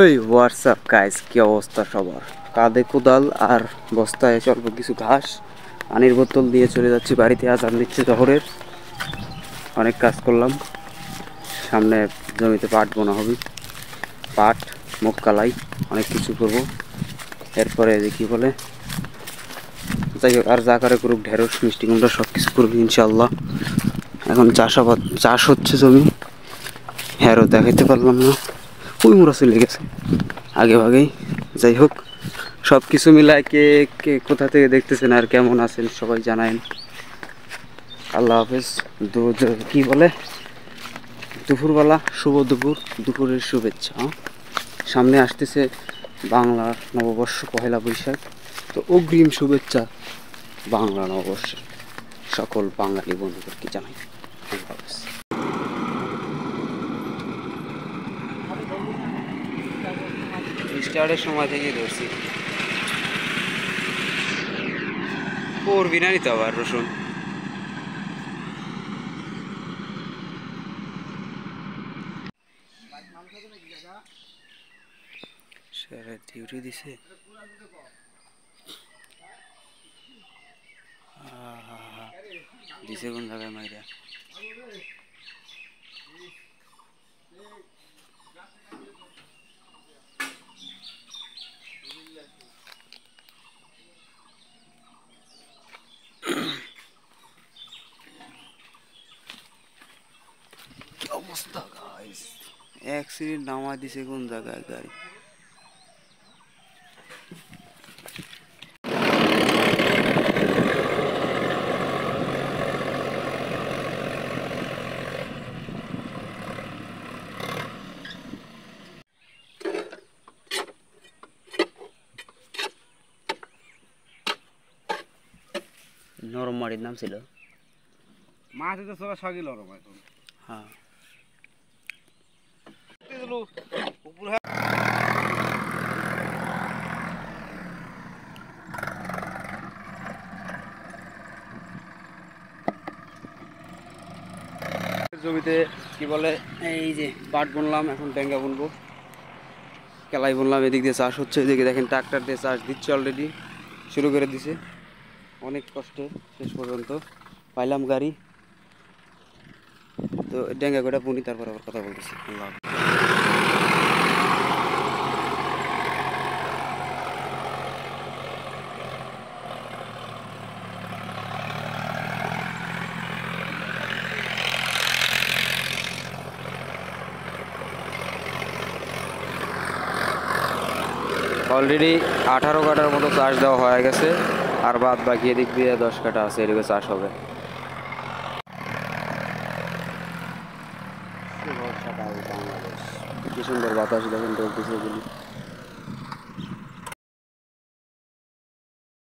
এই WhatsApp guys, কি অবস্থা সবার? কাঁধে কোদাল আর বস্তায় অল্প কিছু ঘাস, পানির বোতল দিয়ে চলে যাচ্ছি বাড়িতে। আজান দিচ্ছে জহরের। অনেক কাজ করলাম। সামনে জমিতে পাট বোনা হবে, পাট, মুগ কালাই, অনেক কিছু করব। এরপরে যে কি বলে, যাই হোক, আর যা করে করুক, ঢেঁড়স মিষ্টি কুমড়া সব কিছু করবি ইনশাল্লাহ। এখন চাষাবাদ, চাষ হচ্ছে জমি। হ্যারও দেখাইতে পারলাম না, ওই মোড়া চলে গেছে আগে ভাগেই। যাই হোক, সব কিছু মিলায় কে কে কোথা থেকে দেখতেছেন আর কেমন আছেন সবাই জানায়েন। আল্লাহ হাফেজ। কি বলে, দুপুরবেলা শুভ দুপুর, দুপুরের শুভেচ্ছা। সামনে আসতেছে বাংলা নববর্ষ, পহেলা বৈশাখ। তো অগ্রিম শুভেচ্ছা বাংলা নববর্ষে সকল বাঙালি বন্ধুদেরকে জানাই। আল্লাহ হাফেজ। স্টার্টের সময় থেকেই ধরছি। পড়বি না নিতে আবার রসুন। স্যারের ডিউটি দিছে। দিছে কোন জায়গায় মাইরা? কি অবস্থা গাইস, অ্যাক্সিডেন্ট নামা দিছে কোন জায়গায় গাড়ি। নরম মাটির নাম ছিল, মাছ তো সবাই সগিল নরম এখন। হ্যাঁ। জমিতে কি বলে, এই যে পাট বুনলাম, এখন ডেঙ্গা বুনবো, কেলাই বুনলাম। এদিক দিয়ে চাষ হচ্ছে, এদিকে দেখেন ট্রাক্টর দিয়ে চাষ দিচ্ছে, অলরেডি শুরু করে দিছে। অনেক কষ্টে শেষ পর্যন্ত পাইলাম গাড়ি। তো ডেঙ্গা করে বুনি, তারপর আবার কথা বলতেছি। আল্লাহ হাফেজ। অলরেডি 18 কাঠার মতো চাষ দেওয়া হয়ে গেছে, আর বাদ বাকি এদিক দিয়ে 10 কাঠা আছে, এদিকে চাষ হবে। সকাল বাংলাদেশ, কি সুন্দর বাতাস দেখেন, ডলতেছে এগুলি।